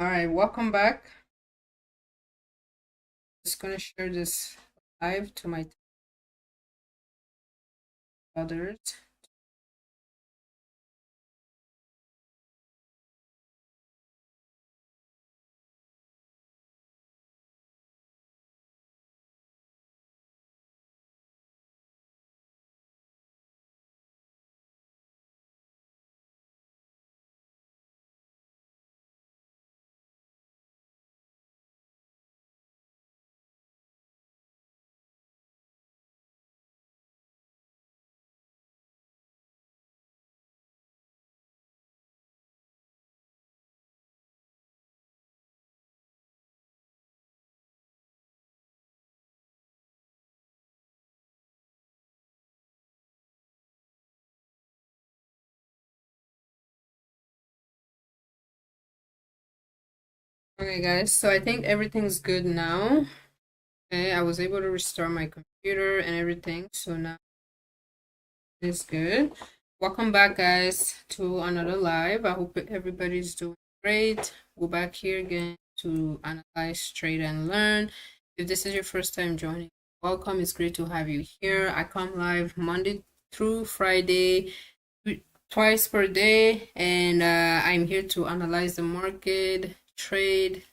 All right, welcome back. Just gonna share this live to my others. Okay, guys, so I think everything's good now. Okay, I was able to restore my computer and everything, so now it's good. Welcome back, guys, to another live. I hope everybody's doing great. We're back here again to analyze, trade, and learn. If this is your first time joining, welcome. It's great to have you here. I come live Monday through Friday, twice per day, and I'm here to analyze the market, trade,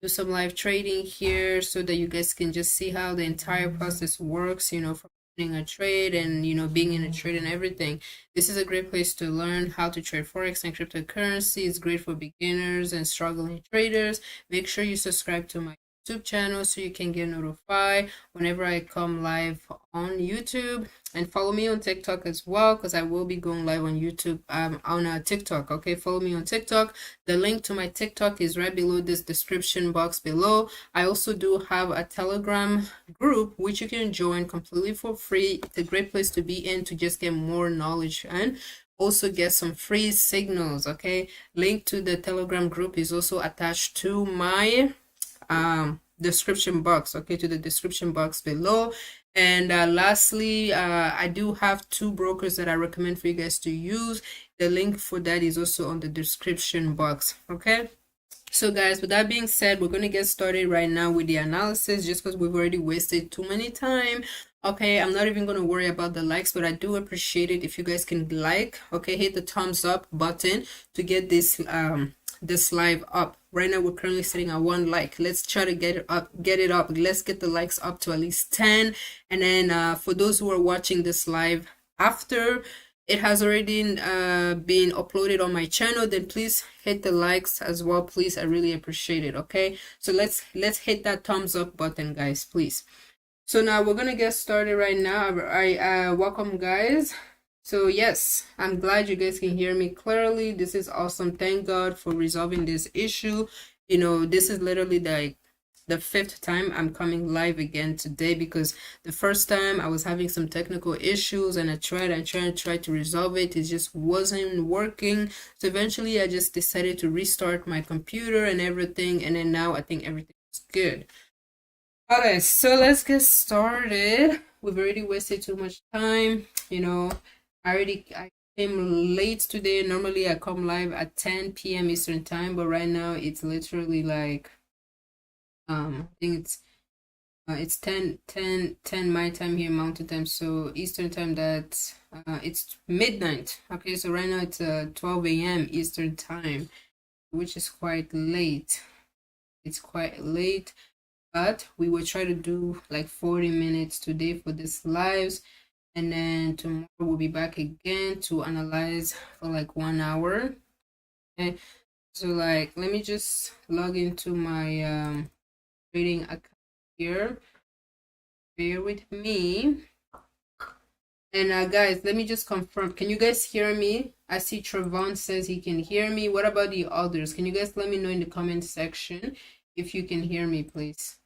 do some live trading here so that you guys can just see how the entire process works, from opening a trade and, being in a trade and everything. This is a great place to learn how to trade Forex and cryptocurrency. It's great for beginners and struggling traders. Make sure you subscribe to my YouTube channel so you can get notified whenever I come live on YouTube, and follow me on TikTok as well, because I will be going live on YouTube, on TikTok. Okay, follow me on TikTok. The link to my TikTok is right below this description box below. I also do have a Telegram group which you can join completely for free. It's a great place to be in to just get more knowledge and also get some free signals. Okay, link to the Telegram group is also attached to my description box, okay, to the description box below. And lastly, I do have two brokers that I recommend for you guys to use. The link for that is also on the description box. Okay, so guys, with that being said, we're going to get started right now with the analysis, just because we've already wasted too many time. Okay, I'm not even going to worry about the likes, but I do appreciate it if you guys can like, okay, hit the thumbs up button to get this live up. Right now we're currently sitting at 1 like. Let's try to get it up. Let's get the likes up to at least 10. And then for those who are watching this live after it has already been uploaded on my channel, then please hit the likes as well, please. I really appreciate it. Okay, so let's hit that thumbs up button, guys, please. So now we're gonna get started right now. I welcome, guys. So yes, I'm glad you guys can hear me clearly. This is awesome. Thank God for resolving this issue. This is literally the fifth time I'm coming live again today, because the first time I was having some technical issues and I tried to resolve it. It just wasn't working. So eventually I just decided to restart my computer and everything, and then now I think everything is good. Okay, so let's get started. We've already wasted too much time. I came late today. Normally I come live at 10 p.m. Eastern time, but right now it's literally like I think it's 10 my time here, Mountain time, so Eastern time, that's it's midnight. Okay, so right now it's 12 a.m. Eastern time, which is quite late. It's quite late, but we will try to do like 40 minutes today for this lives, and then tomorrow we'll be back again to analyze for like 1 hour. Okay, so like let me just log into my trading account here. Bear with me. And guys, let me just confirm. Can you guys hear me? I see Trevon says he can hear me. What about the others? Can you guys let me know in the comment section if you can hear me, please?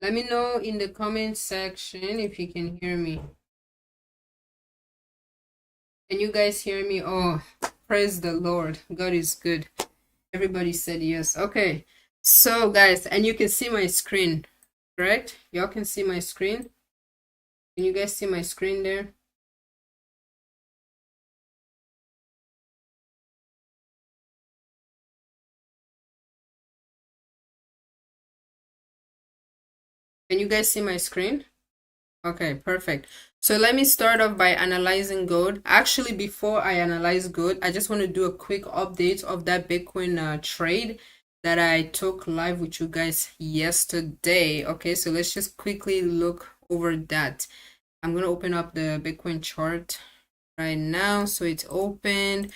Let me know in the comment section if you can hear me. Can you guys hear me? Oh, praise the Lord. God is good. Everybody said yes. Okay. So, guys, and you can see my screen, correct? Y'all can see my screen. Can you guys see my screen there? Can you guys see my screen? Okay, perfect. So let me start off by analyzing gold. Actually, before I analyze gold, I just want to do a quick update of that Bitcoin trade that I took live with you guys yesterday. Okay, so let's just quickly look over that. I'm gonna open up the Bitcoin chart right now. So it's opened.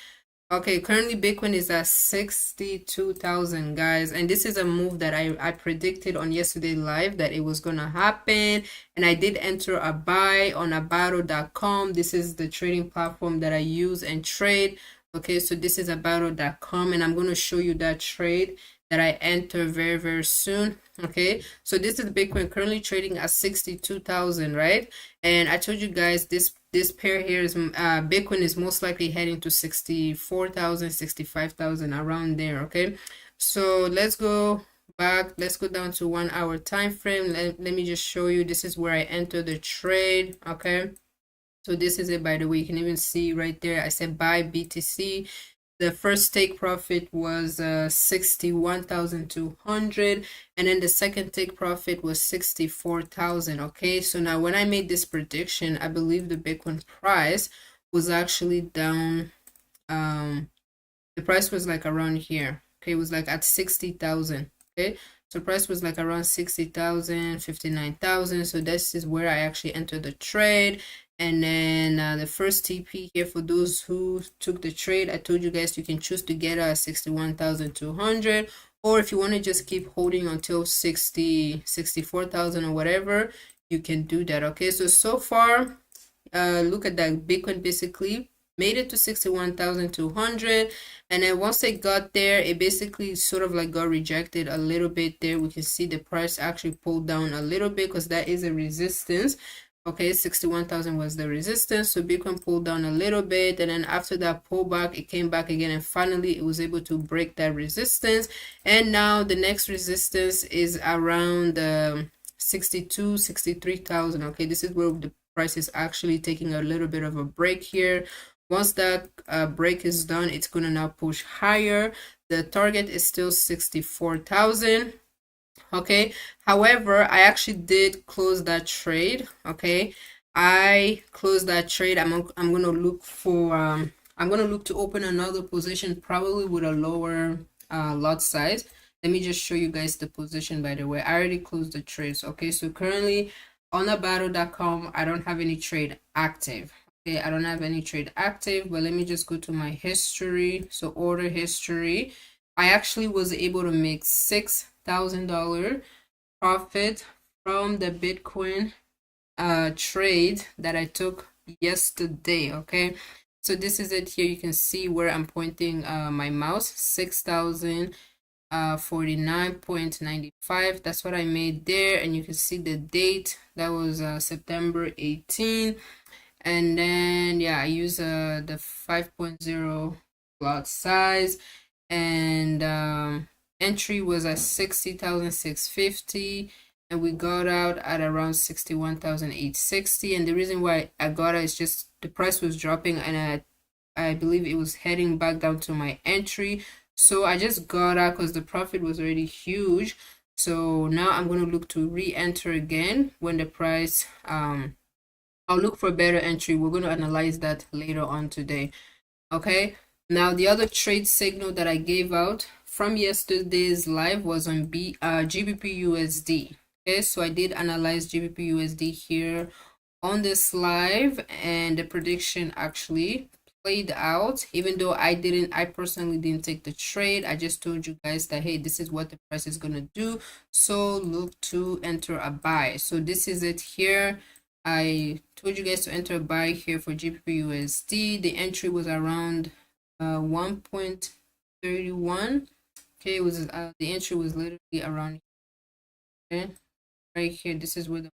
Okay, currently Bitcoin is at 62,000, guys, and this is a move that I predicted on yesterday live that it was gonna happen, and I did enter a buy on abato.com. This is the trading platform that I use and trade. Okay, so this is abato.com, and I'm gonna show you that trade that I enter very, very soon. Okay, so this is Bitcoin currently trading at 62,000, right? And I told you guys this pair here is Bitcoin is most likely heading to 64,000, 65,000, around there. Okay, so let's go back. Let's go down to 1 hour time frame. Let me just show you. This is where I enter the trade. Okay, so this is it, by the way. You can even see right there I said buy BTC. The first take profit was 61,200, and then the second take profit was 64,000. Okay, so now when I made this prediction, I believe the Bitcoin price was actually down. The price was like around here. Okay, it was like at 60,000. Okay, so price was like around 60,000, 59,000. So this is where I actually entered the trade. And then the first TP here for those who took the trade, I told you guys you can choose to get a 61,200, or if you want to just keep holding until 64,000 or whatever, you can do that. Okay, so far, look at that. Bitcoin basically made it to 61,200, and then once it got there, it basically sort of like got rejected a little bit there. We can see the price actually pulled down a little bit because that is a resistance. Okay, 61,000 was the resistance, so Bitcoin pulled down a little bit, and then after that pullback, it came back again, and finally it was able to break that resistance. And now the next resistance is around 62, 63,000. Okay, this is where the price is actually taking a little bit of a break here. Once that break is done, it's gonna now push higher. The target is still 64,000. Okay, however, I actually did close that trade. Okay, I closed that trade. I'm gonna look for I'm gonna look to open another position, probably with a lower lot size. Let me just show you guys the position, by the way. I already closed the trades. Okay, so currently on abato.com, I don't have any trade active. Okay, I don't have any trade active, but let me just go to my history. So order history, I actually was able to make $6,000 profit from the Bitcoin trade that I took yesterday. Okay, so this is it here. You can see where I'm pointing my mouse. 6,049.95. That's what I made there, and you can see the date. That was September 18. And then yeah, I use the 5.0 lot size, and entry was at 60,650, and we got out at around 61,860. And the reason why I got it is just the price was dropping, and I believe it was heading back down to my entry, so I just got out because the profit was already huge. So now I'm going to look to re-enter again when the price I'll look for a better entry. We're going to analyze that later on today. Okay, now the other trade signal that I gave out from yesterday's live was on GBP USD. Okay, so I did analyze GBP USD here on this live, and the prediction actually played out. Even though I personally didn't take the trade, I just told you guys that hey, this is what the price is gonna do, so look to enter a buy. So this is it here. I told you guys to enter a buy here for GBP USD. The entry was around 1.31. Okay, it was the entry was literally around here. Okay, right here. This is where the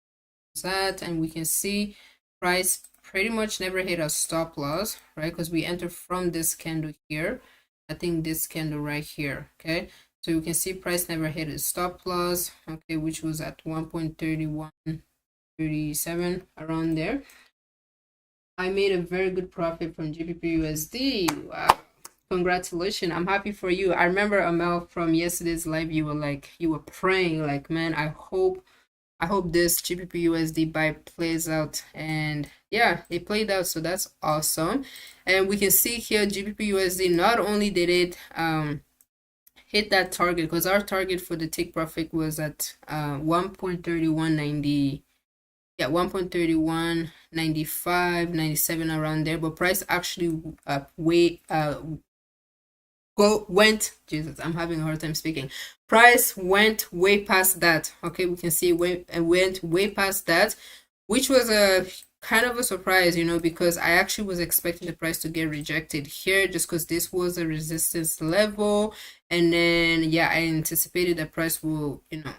was at, and we can see price pretty much never hit a stop loss, right? Because we enter from this candle here. I think this candle right here, okay? So you can see price never hit a stop loss, okay, which was at 1.3137 around there. I made a very good profit from GBP/USD. Wow. Congratulations. I'm happy for you. I remember Amel from yesterday's live, you were praying like, man, I hope this GBP/USD buy plays out. And yeah, it played out, so that's awesome. And we can see here GBP/USD, not only did it hit that target, because our target for the take profit was at 1.3190, yeah, 1.3195, 97 around there, but price actually went, Jesus, I'm having a hard time speaking. Price went way past that. Okay, we can see it went way past that, which was a kind of a surprise, you know, because I actually was expecting the price to get rejected here, just because this was a resistance level. And then yeah, I anticipated the price will, you know,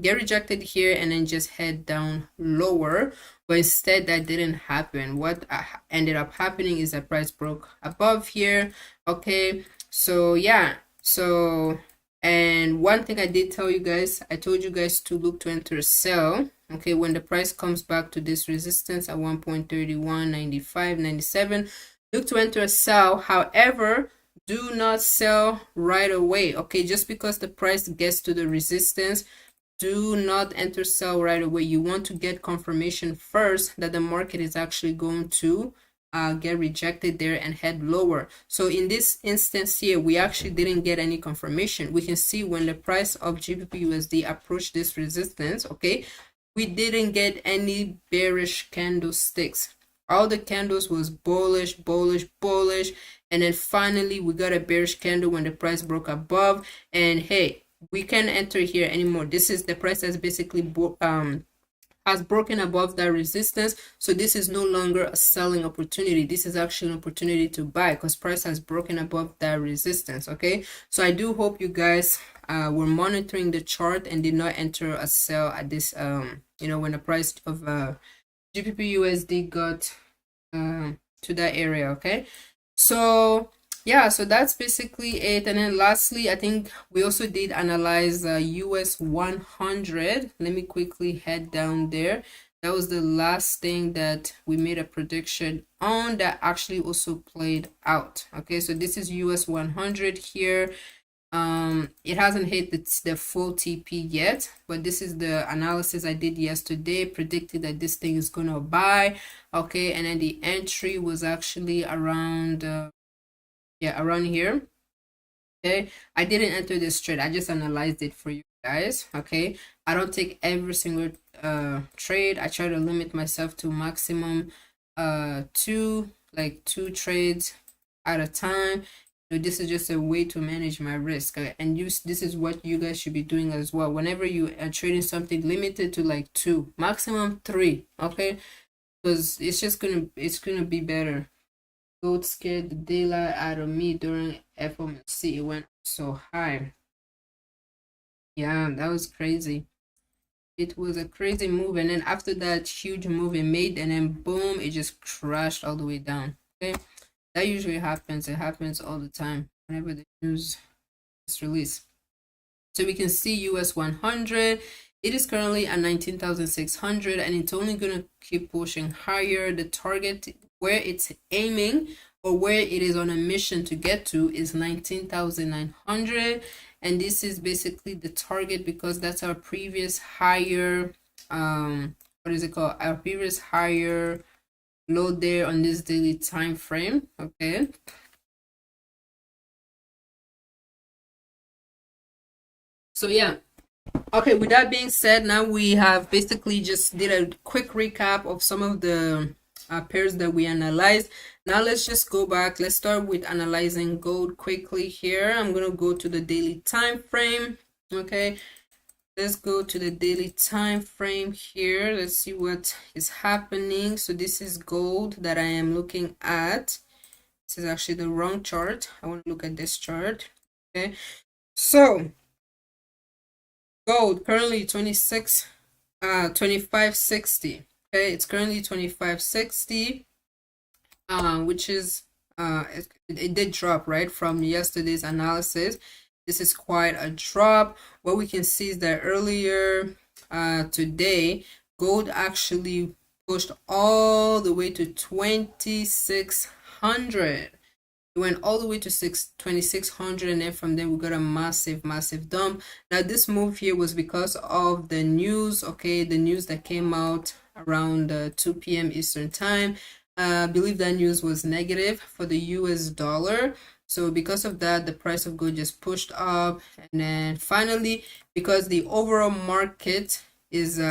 get rejected here and then just head down lower, but instead that didn't happen. What ended up happening is that price broke above here. Okay, so yeah, so, and one thing I did tell you guys, I told you guys to look to enter a sell, okay, when the price comes back to this resistance at 1.3195, 97, look to enter a sell. However, do not sell right away, okay? Just because the price gets to the resistance, do not enter sell right away. You want to get confirmation first that the market is actually going to get rejected there and head lower. So in this instance here, we actually didn't get any confirmation. We can see when the price of GBP/USD approached this resistance, okay, we didn't get any bearish candlesticks. All the candles was bullish, bullish, bullish, and then finally we got a bearish candle when the price broke above. And hey, we can't enter here anymore. This is the price that's basically has broken above that resistance, so this is no longer a selling opportunity. This is actually an opportunity to buy because price has broken above that resistance. Okay, so I do hope you guys were monitoring the chart and did not enter a sell at this you know, when the price of GBP/USD got to that area. Okay, so yeah, so that's basically it. And then lastly, I think we also did analyze US 100. Let me quickly head down there. That was the last thing that we made a prediction on that actually also played out. Okay, so this is US 100 here. It hasn't hit the full TP yet, but this is the analysis I did yesterday, predicted that this thing is gonna buy. Okay, and then the entry was actually around yeah, around here. Okay, I didn't enter this trade, I just analyzed it for you guys. Okay, I don't take every single trade. I try to limit myself to maximum two trades at a time. So this is just a way to manage my risk, and this is what you guys should be doing as well. Whenever you are trading something, limited to like 2, maximum 3. Okay, because it's gonna be better. Gold scared the daylight out of me during FOMC. It went so high. Yeah, that was crazy. It was a crazy move, and then after that huge move it made, and then boom, it just crashed all the way down. Okay, that usually happens. It happens all the time whenever the news is released. So we can see US 100. It is currently at 19,600, and it's only going to keep pushing higher. The target where it's aiming, or where it is on a mission to get to, is 19,900, and this is basically the target because that's our previous higher what is it called, our previous higher low there on this daily time frame. Okay, so yeah. Okay, with that being said, now we have basically just did a quick recap of some of the pairs that we analyzed. Now let's just go back. Let's start with analyzing gold quickly here. I'm going to go to the daily time frame. Okay, let's go to the daily time frame here. Let's see what is happening. So this is gold that I am looking at. This is actually the wrong chart. I want to look at this chart. Okay, so gold currently 25.60. Okay, it's currently 2560, which is it did drop right from yesterday's analysis. This is quite a drop. What we can see is that earlier today, gold actually pushed all the way to 2600. It went all the way to 2600, and then from there we got a massive dump. Now this move here was because of the news, okay, the news that came out around 2 p.m. Eastern time. I believe that news was negative for the US dollar. So because of that, the price of gold just pushed up, and then finally, because the overall market is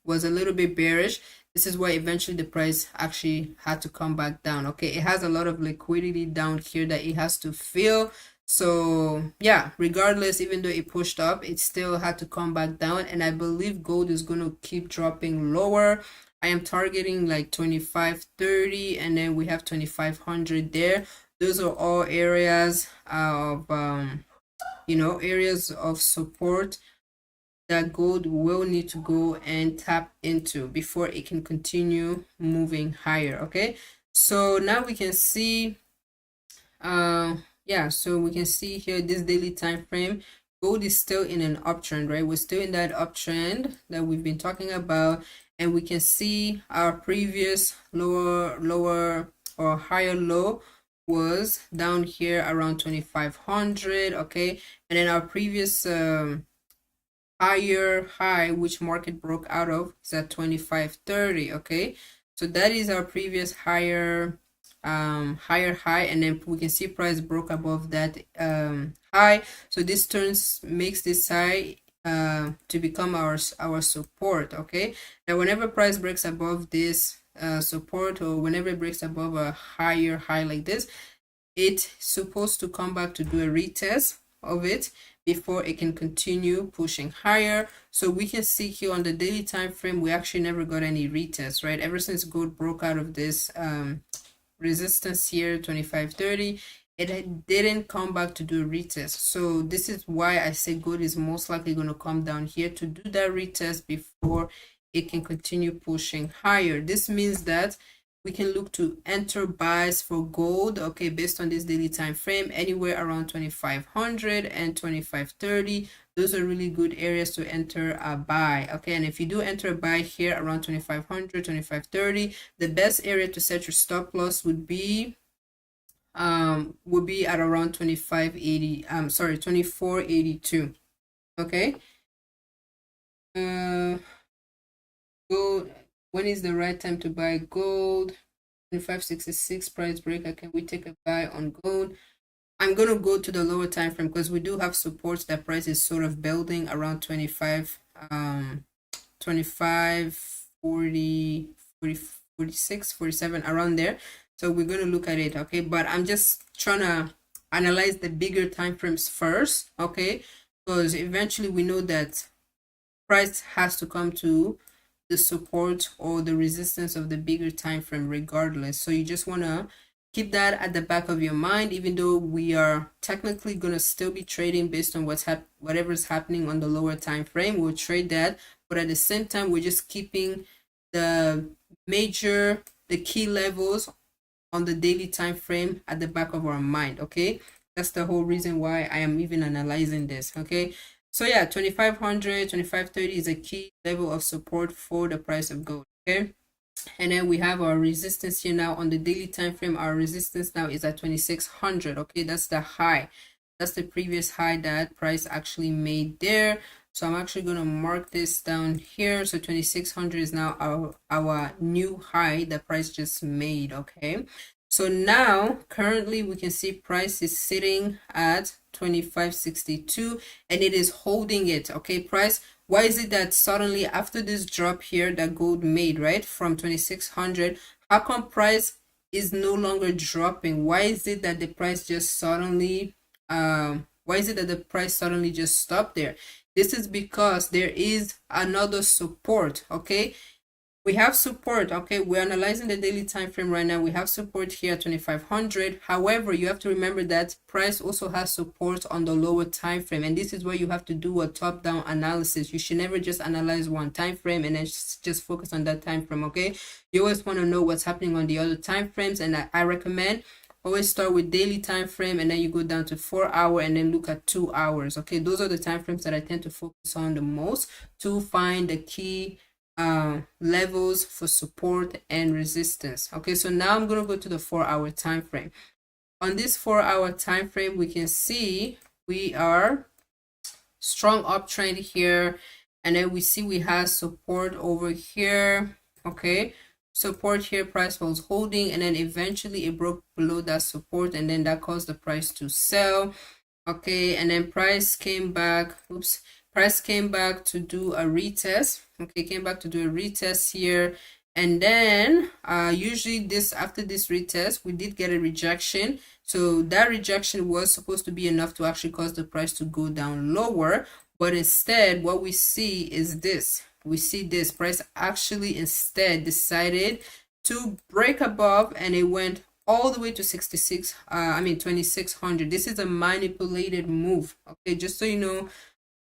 was a little bit bearish, this is why eventually the price actually had to come back down. Okay, it has a lot of liquidity down here that it has to fill. So yeah, regardless, even though it pushed up, it still had to come back down, and I believe gold is going to keep dropping lower. I am targeting like 2530, and then we have 2500 there. Those are all areas of areas of support that gold will need to go and tap into before it can continue moving higher. Okay, so now we can see yeah, so we can see here this daily time frame, gold is still in an uptrend, right? We're still in that uptrend that we've been talking about, and we can see our previous lower or higher low was down here around 2500. Okay, and then our previous higher high, which market broke out of, is at 2530. Okay, so that is our previous higher high, and then we can see price broke above that high. So this makes this high to become our support. Okay, now whenever price breaks above this support, or whenever it breaks above a higher high like this, it's supposed to come back to do a retest of it before it can continue pushing higher. So we can see here on the daily time frame, we actually never got any retest, right? Ever since gold broke out of this resistance here, 2530, it didn't come back to do a retest. So this is why I say gold is most likely going to come down here to do that retest before it can continue pushing higher. This means that we can look to enter buys for gold, okay, based on this daily time frame, anywhere around 2500 and 2530. Those are really good areas to enter a buy. Okay, and if you do enter a buy here around 2500, 2530, the best area to set your stop loss would be at around 2580, 2482. Okay, gold, when is the right time to buy gold? 2566 price breaker. Can we take a buy on gold? I'm going to go to the lower time frame because we do have supports that price is sort of building around 25 40 46 47, around there. So we're going to look at it. Okay, but I'm just trying to analyze the bigger time frames first. Okay, because eventually we know that price has to come to the support or the resistance of the bigger time frame regardless. So you just want to keep that at the back of your mind, even though we are technically going to still be trading based on whatever's happening on the lower time frame. We'll trade that, but at the same time we're just keeping the key levels on the daily time frame at the back of our mind. Okay, that's the whole reason why I am even analyzing this. Okay, so yeah, 2500, 2530 is a key level of support for the price of gold. Okay, and then we have our resistance here now on the daily time frame. Our resistance now is at 2600. Okay, that's the high, that's the previous high that price actually made there. So I'm actually going to mark this down here. So 2600 is now our new high that price just made. Okay, so now currently we can see price is sitting at 2562 and it is holding it. Okay, price, why is it that suddenly after this drop here that gold made, right, from 2600, how come price is no longer dropping? Why is it that the price just suddenly just stopped there? This is because there is another support. Okay, We have support, okay? We're analyzing the daily time frame right now. We have support here at 2500. However, you have to remember that price also has support on the lower time frame, and this is where you have to do a top-down analysis. You should never just analyze one time frame and then just focus on that time frame, okay? You always want to know what's happening on the other time frames, and I recommend always start with daily time frame, and then you go down to 4 hour, and then look at 2 hours. Okay, those are the time frames that I tend to focus on the most to find the key levels for support and resistance. Okay, so now I'm going to go to the 4 hour time frame. On this 4 hour time frame, we can see we are strong uptrend here, and then we see we have support over here. Okay, support here, price was holding, and then eventually it broke below that support, and then that caused the price to sell. Okay, and then price came back, price came back to do a retest. Okay, came back to do a retest here, and then usually this, after this retest, we did get a rejection. So that rejection was supposed to be enough to actually cause the price to go down lower, but instead what we see is this. We see this price actually instead decided to break above, and it went all the way to 2600. This is a manipulated move. Okay, just so you know,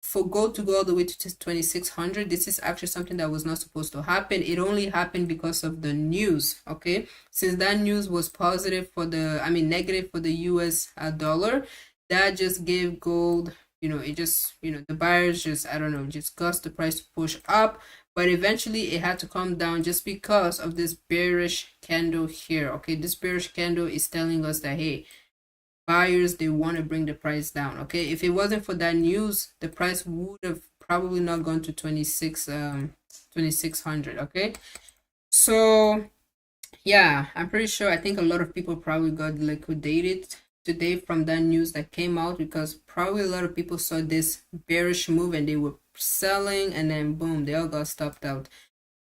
for gold to go all the way to 2600, this is actually something that was not supposed to happen. It only happened because of the news. Okay, since that news was positive for the, negative for the US dollar, that just gave gold, it just, the buyers just, I don't know, just caused the price to push up, but eventually it had to come down just because of this bearish candle here. Okay, this bearish candle is telling us that, hey, buyers, they want to bring the price down. Okay, if it wasn't for that news, the price would have probably not gone to 2600. Okay, so yeah, I'm pretty sure, I think a lot of people probably got liquidated today from that news that came out, because probably a lot of people saw this bearish move and they were selling, and then boom, they all got stopped out.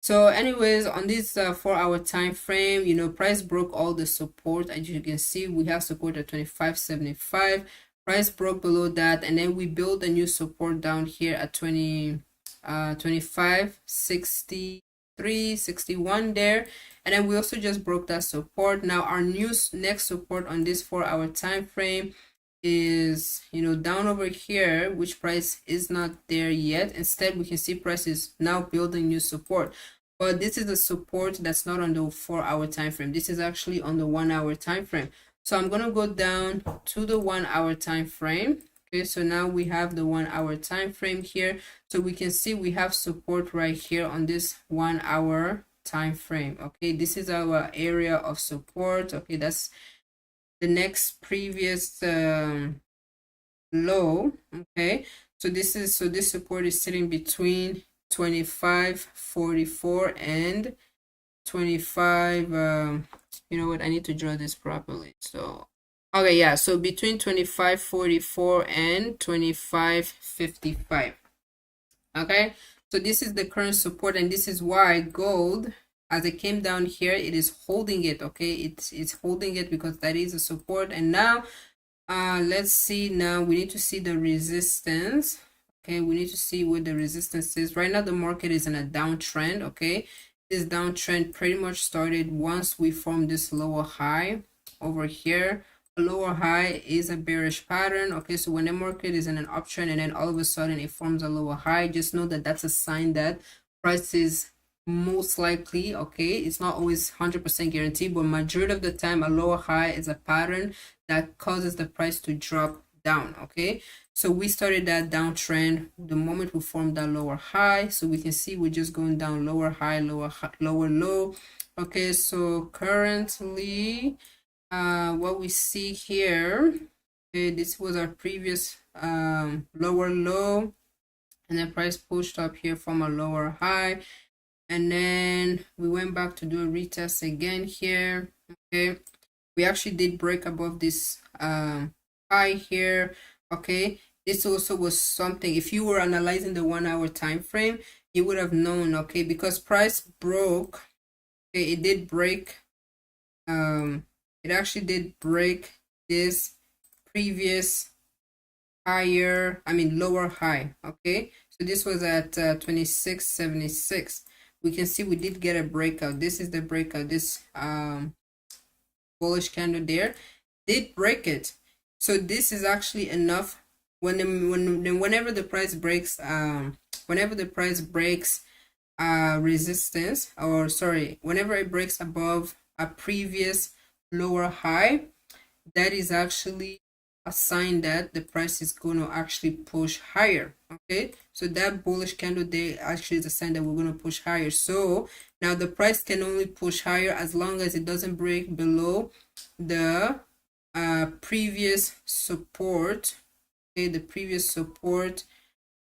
So anyways, on this 4 hour time frame, price broke all the support. As you can see, we have support at 25.75. Price broke below that, and then we built a new support down here at 25.63.61 there, and then we also just broke that support. Now our next support on this 4 hour time frame is down over here, which price is not there yet. Instead, we can see price is now building new support, but this is the support that's not on the 4 hour time frame. This is actually on the 1 hour time frame. So I'm gonna go down to the 1 hour time frame. Okay, so now we have the 1 hour time frame here, so we can see we have support right here on this 1 hour time frame. Okay, this is our area of support. Okay, that's the next previous low. Okay, so this support is sitting between 25.44 and 25 you know what, I need to draw this properly. So okay, yeah, so between 25.44 and 25.55. okay, so this is the current support, and this is why gold, as it came down here, it is holding it. Okay, it's holding it because that is a support. And now let's see, now we need to see the resistance. Okay, we need to see what the resistance is. Right now the market is in a downtrend. Okay, this downtrend pretty much started once we formed this lower high over here. A lower high is a bearish pattern. Okay, so when the market is in an uptrend and then all of a sudden it forms a lower high, just know that that's a sign that price is most likely, okay, it's not always 100% guaranteed, but majority of the time a lower high is a pattern that causes the price to drop down. Okay, so we started that downtrend the moment we formed that lower high, so we can see we're just going down, lower high, lower low. Okay, so currently what we see here, okay, this was our previous lower low, and then price pushed up here from a lower high, and then we went back to do a retest again here. Okay, we actually did break above this high here. Okay, this also was something, if you were analyzing the 1 hour time frame, you would have known. Okay, because price broke, okay, it did break, it actually did break this previous higher, lower high. Okay, so this was at 26.76. we can see we did get a breakout. This is the breakout. This bullish candle there did break it. So this is actually enough. Whenever the price breaks resistance, or sorry, whenever it breaks above a previous lower high, that is actually a sign that the price is going to actually push higher. Okay, so that bullish candle there actually is a sign that we're going to push higher. So now the price can only push higher as long as it doesn't break below the previous support. Okay, the previous support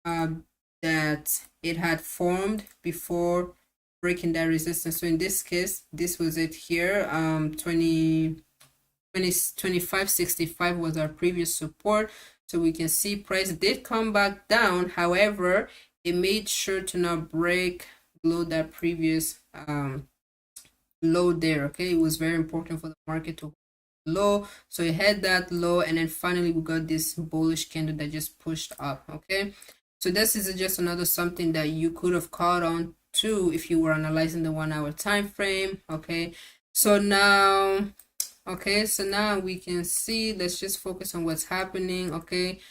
that it had formed before breaking that resistance. So in this case, this was it here. 25.65 was our previous support. So we can see price did come back down. However, it made sure to not break below that previous low there. Okay, it was very important for the market to low, so it had that low, and then finally we got this bullish candle that just pushed up. Okay, so this is just another something that you could have caught on to if you were analyzing the 1 hour time frame. Okay, so now we can see, let's just focus on what's happening. Okay,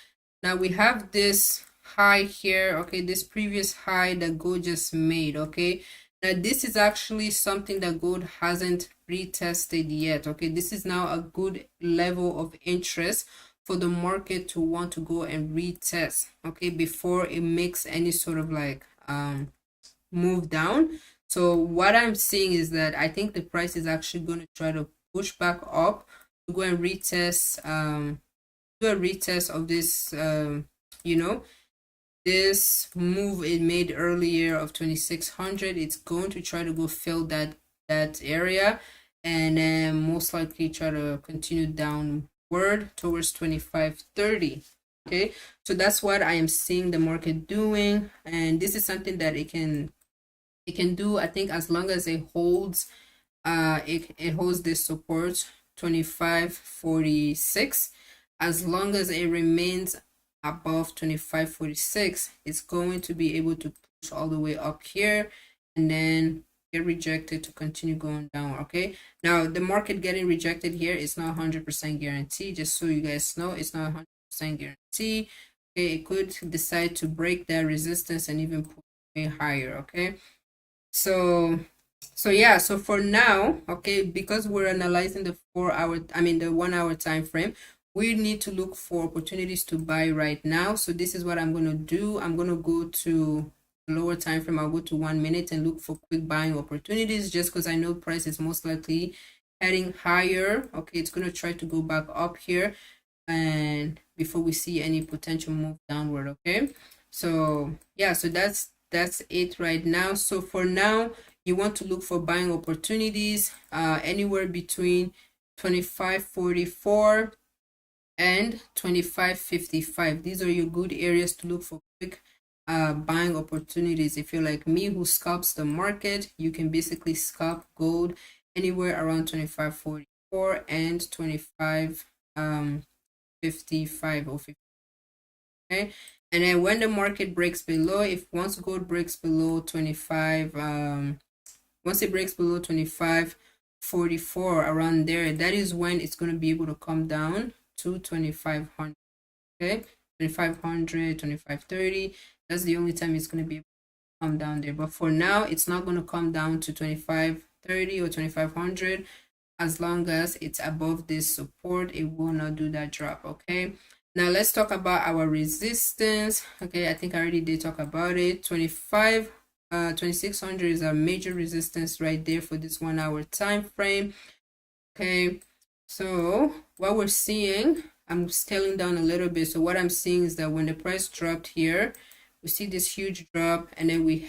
now we have this high here. Okay, this previous high that gold just made. Okay, now this is actually something that gold hasn't retested yet. Okay, this is now a good level of interest for the market to want to go and retest, okay, before it makes any sort of like move down. So what I'm seeing is that I think the price is actually going to try to push back up to go and retest, do a retest of this this move it made earlier of 2600. It's going to try to go fill that area, and then most likely try to continue downward towards 2530. Okay, so that's what I am seeing the market doing, and this is something that it can do, I think, as long as it holds it holds this support 2546. As long as it remains above 2546, it's going to be able to push all the way up here and then get rejected to continue going down. Okay, now the market getting rejected here is not 100% guarantee, just so you guys know. It's not 100% guarantee. Okay, it could decide to break that resistance and even push way higher. Okay, so yeah, so for now, okay, because we're analyzing the 1 hour time frame, we need to look for opportunities to buy right now. So this is what I'm going to do. I'm going to go to lower time frame. I'll go to 1 minute and look for quick buying opportunities, just because I know price is most likely heading higher. Okay, it's going to try to go back up here, and before we see any potential move downward. Okay, so yeah, so that's it right now. So for now, you want to look for buying opportunities anywhere between 2544 and 2555. These are your good areas to look for quick buying opportunities. If you're like me who scalps the market, you can basically scalp gold anywhere around 2544 and 2555 or 50. Okay, and then when the market breaks below, once gold breaks below 25, once it breaks below 2544, around there, that is when it's going to be able to come down to 2500. Okay, 2500, 2530. That's the only time it's going to be able to come down there. But for now, it's not going to come down to 2530 or 2500. As long as it's above this support, it will not do that drop. Okay, now let's talk about our resistance. Okay, I think I already did talk about it. 2600 is our major resistance right there for this 1 hour time frame. Okay, so what we're seeing, I'm scaling down a little bit. So what I'm seeing is that when the price dropped here, we see this huge drop, and then we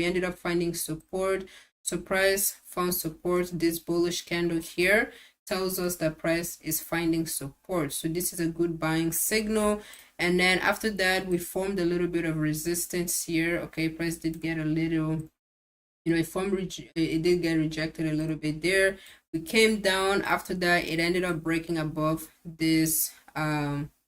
ended up finding support. So price found support. This bullish candle here tells us that price is finding support. So this is a good buying signal. And then after that, we formed a little bit of resistance here. Okay, price did get a little, it did get rejected a little bit there. We came down. After that, it ended up breaking above this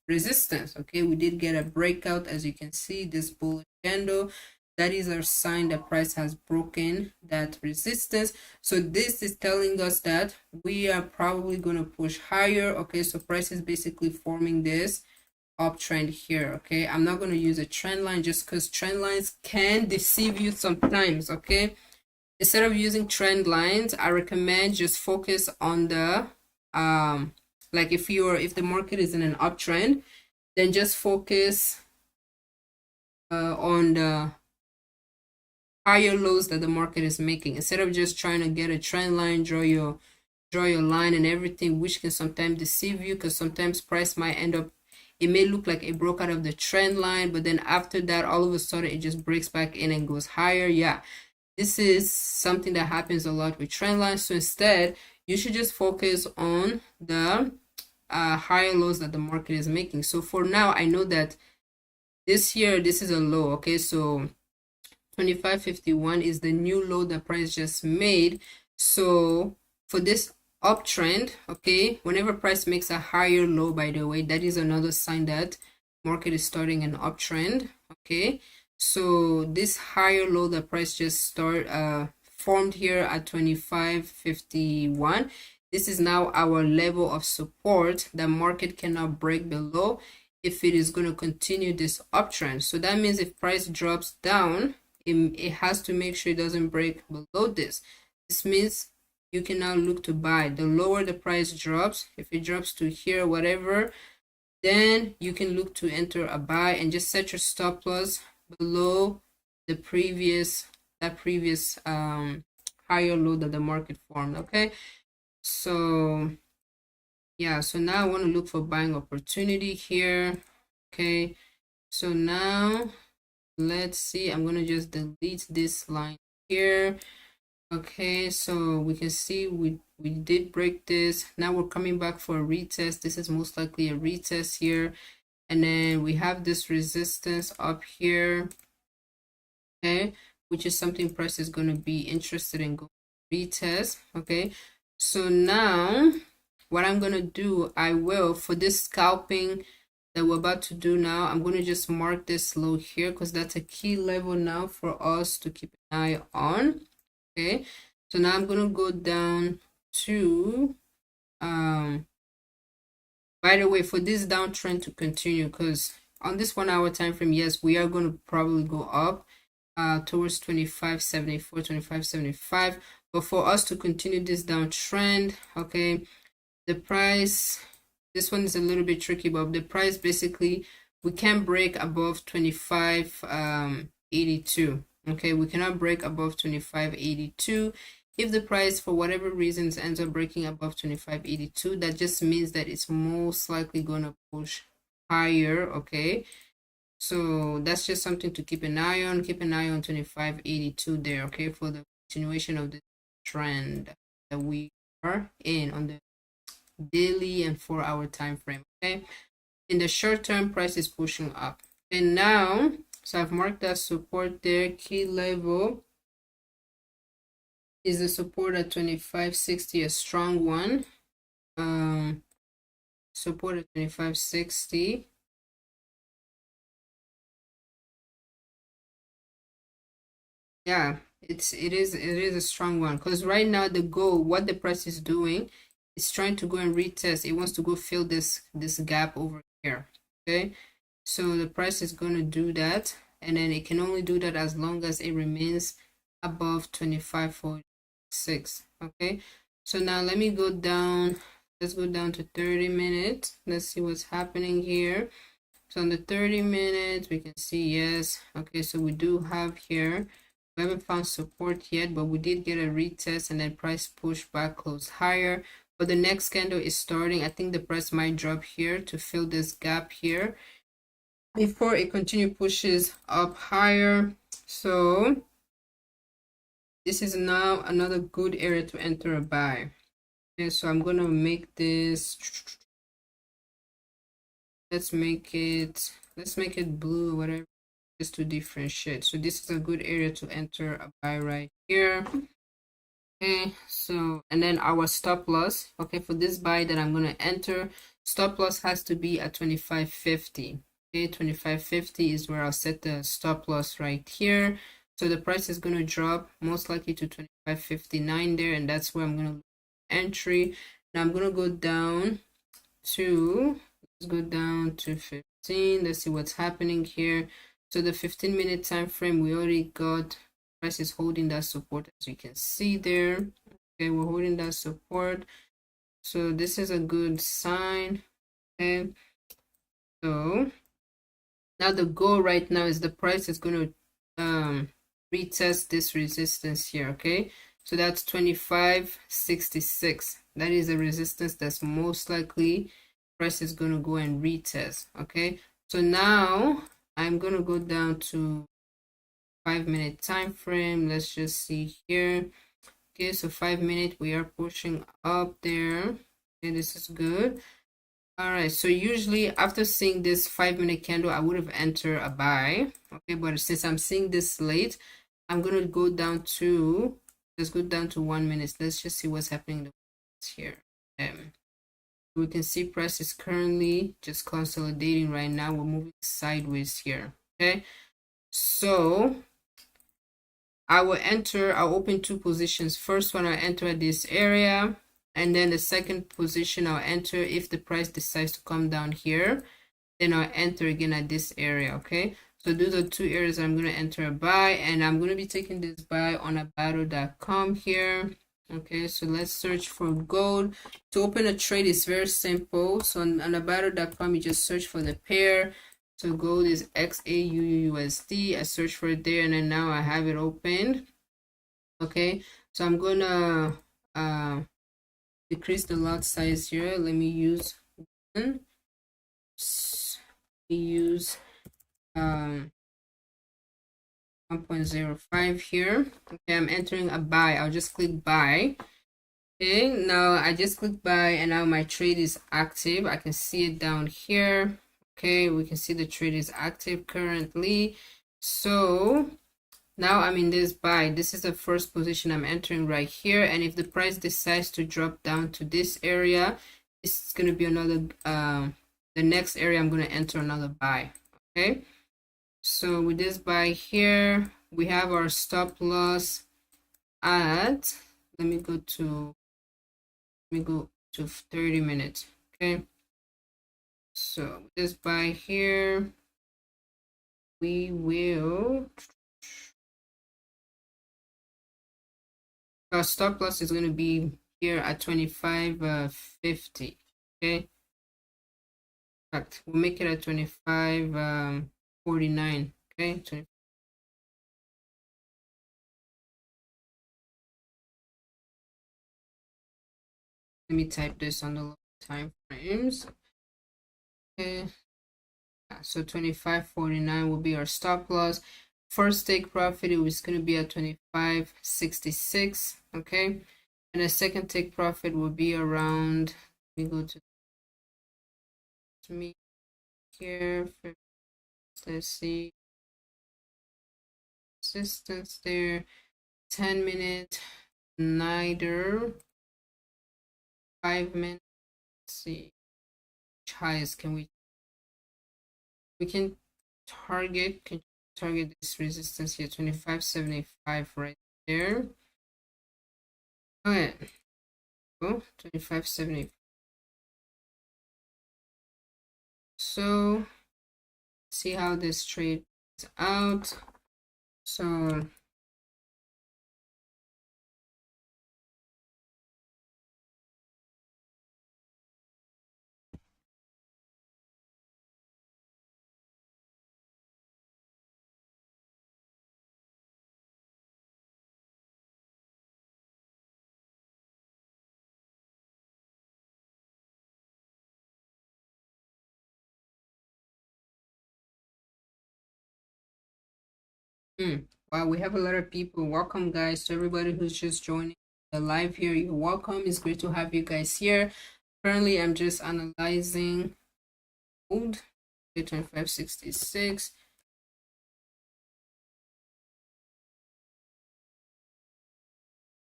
resistance. Okay, we did get a breakout, as you can see, this bullish candle. that is a sign that price has broken that resistance. So this is telling us that we are probably going to push higher. Okay, so price is basically forming this uptrend here. Okay, I'm not going to use a trend line just because trend lines can deceive you sometimes. Okay, instead of using trend lines, I recommend just focus on the like if the market is in an uptrend, then just focus on the higher lows that the market is making, instead of just trying to get a trend line, draw your line and everything, which can sometimes deceive you, because sometimes price might end up, it may look like it broke out of the trend line, but then after that all of a sudden it just breaks back in and goes higher. Yeah, this is something that happens a lot with trend lines. So instead you should just focus on the higher lows that the market is making. So for now, I know that this here, this is a low. Okay, so 25.51 is the new low that price just made. So for this uptrend, okay, whenever price makes a higher low, by the way, that is another sign that market is starting an uptrend. Okay, so this higher low that price just formed here at 25.51, this is now our level of support that market cannot break below if it is going to continue this uptrend. So that means if price drops down, it has to make sure it doesn't break below this. This means you can now look to buy. The lower the price drops, if it drops to here, whatever, then you can look to enter a buy and just set your stop loss below the previous higher low that the market formed. Okay, so yeah, so now I want to look for buying opportunity here. Okay, so now let's see, I'm going to just delete this line here. Okay, so we can see we did break this. Now we're coming back for a retest. This is most likely a retest here, and then we have this resistance up here, okay, which is something price is going to be interested in going retest. Okay, so now what I'm going to do, I will, for this scalping that we're about to do now, I'm going to just mark this low here because that's a key level now for us to keep an eye on. Okay, so now I'm going to go down to by the way, for this downtrend to continue, because on this 1 hour time frame, yes, we are going to probably go up towards 25.74, 25.75, but for us to continue this downtrend, okay, the price, this one is a little bit tricky, but the price basically, we can't break above 25.82. Okay, we cannot break above 25.82. If the price for whatever reasons ends up breaking above 25.82, that just means that it's most likely gonna push higher. Okay, so that's just something to keep an eye on. Keep an eye on 25.82 there. Okay, for the continuation of the trend that we are in on the daily and 4 hour time frame. Okay, in the short term, price is pushing up, and now, so I've marked that support there. Key level is the support at 25.60, a strong one. Support at 25.60. Yeah, it is a strong one, because right now the goal, what the price is doing, it's trying to go and retest. It wants to go fill this gap over here. Okay, so the price is going to do that, and then it can only do that as long as it remains above 25.46. Okay, so now let me go down, let's go down to 30 minutes. Let's see what's happening here. So on the 30 minutes, we can see, yes, okay, so we do have here, we haven't found support yet, but we did get a retest, and then price push back, close higher. But the next candle is starting. I think the price might drop here to fill this gap here before it pushes up higher. So this is now another good area to enter a buy. Okay, so I'm gonna make this, let's make it blue or whatever, just to differentiate. So this is a good area to enter a buy right here. Okay, so, and then our stop loss, okay, for this buy that I'm going to enter, stop loss has to be at 25.50. Okay, 25.50 is where I'll set the stop loss right here. So the price is going to drop most likely to 25.59 there, and that's where I'm going to entry. Now I'm going to go down to, let's go down to 15. Let's see what's happening here. So the 15-minute time frame, we already got, price is holding that support, as you can see there. Okay, we're holding that support. So this is a good sign. Okay, so now the goal right now is the price is going to retest this resistance here. Okay, so that's 25.66. That is a resistance that's most likely price is going to go and retest. Okay, so now I'm going to go down to 5-minute time frame. Let's just see here. Okay, so 5-minute, we are pushing up there. Okay, this is good. All right, so usually after seeing this 5-minute candle, I would have entered a buy. Okay, but since I'm seeing this late, I'm gonna go down to, let's go down to 1 minute. Let's just see what's happening here. We can see price is currently just consolidating right now. We're moving sideways here. Okay, so I'll open two positions. First one, I'll enter at this area, and then the second position I'll enter if the price decides to come down here, then I'll enter again at this area. Okay, so those are two areas I'm going to enter a buy, and I'm going to be taking this buy on abato.com here. Okay, so let's search for gold. To open a trade is very simple. So on abato.com, you just search for the pair. So gold is XAUUSD. I search for it there, and then now I have it opened. Okay, so I'm gonna decrease the lot size here. Let me use one. We use 1.05 here. Okay, I'm entering a buy. I'll just click buy. Okay, now I just click buy, and now my trade is active. I can see it down here. Okay, we can see the trade is active currently. So now I'm in this buy. This is the first position I'm entering right here, and if the price decides to drop down to this area, this is going to be another the next area I'm going to enter another buy. Okay, so with this buy here, we have our stop loss at, let me go to 30 minutes. Okay, so this buy here, we will, our stop loss is going to be here at 25.50. Okay, in fact, we'll make it at 25.49. Okay, let me type this on the low time frames. Okay, so 25.49 will be our stop loss. First take profit, it was going to be at 25.66. Okay, and the second take profit will be around, let me go to me here. Let's see, resistance there, 10-minute, neither, 5 minutes. Let's see, which highest can we can target this resistance here, 25.75 right there. Okay, oh, 25.75. So see how this trade is out. So wow, we have a lot of people. Welcome, guys, to everybody who's just joining the live here. You're welcome. It's great to have you guys here. Currently, I'm just analyzing gold, 25.66.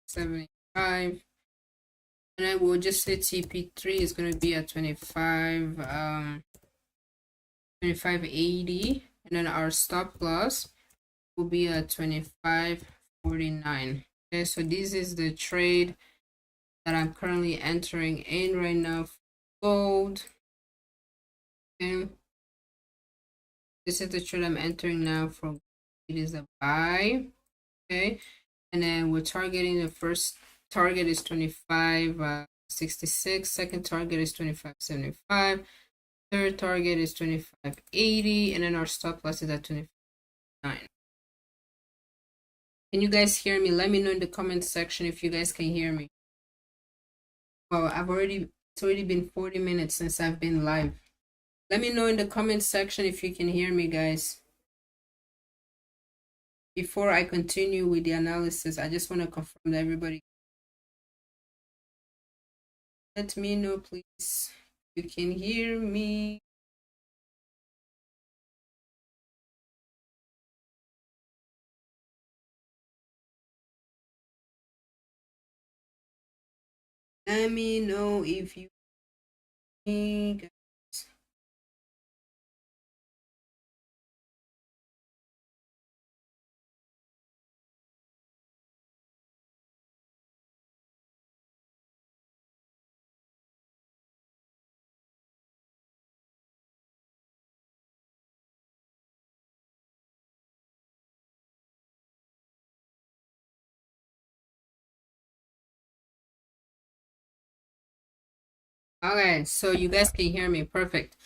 $75, and I will just say TP3 is going to be at 25. 25.80, and then our stop loss will be at 25.49. Okay, so this is the trade that I'm currently entering in right now for gold. Okay, this is the trade I'm entering now for gold. It is a buy. Okay, and then we're targeting, the first target is 25.66, second target is 25.75, third target is 25.80, and then our stop loss is at 25.9. Can you guys hear me? Let me know in the comment section if you guys can hear me. Well, it's already been 40 minutes since I've been live. Let me know in the comment section if you can hear me, guys. Before I continue with the analysis, I just want to confirm that everybody. Let me know, please, if you can hear me. Let me know if you can, guys. Okay, so you guys can hear me. Perfect.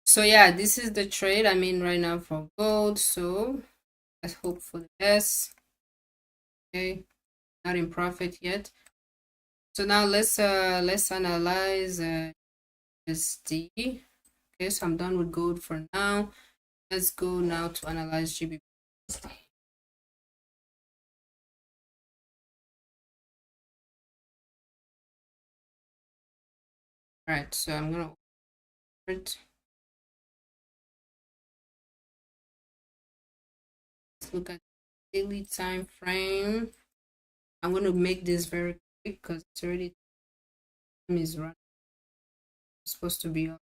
So yeah, this is the trade I'm in right now for gold. So let's hope for the best. Okay, not in profit yet. So now let's analyze USD. Okay, so I'm done with gold for now. Let's go now to analyze GBP. All right, so I'm gonna open it. Let's look at daily time frame. I'm gonna make this very quick because it's already time is running. It's supposed to be up.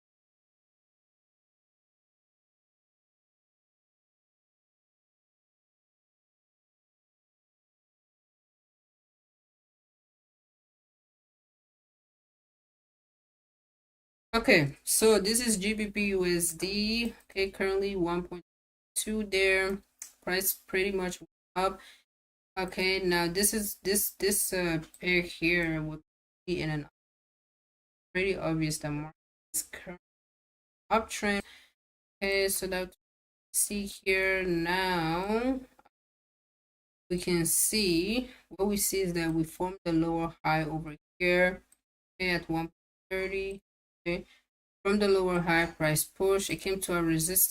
Okay, so this is GBP USD. Okay, currently 1.2 there. Price pretty much up. Okay, now this is this pair here would be in an pretty obvious the market is current uptrend. Okay, so that see here now we can see what we see is that we formed the lower high over here, okay, at 1.30. Okay, from the lower high, price push, it came to a resistance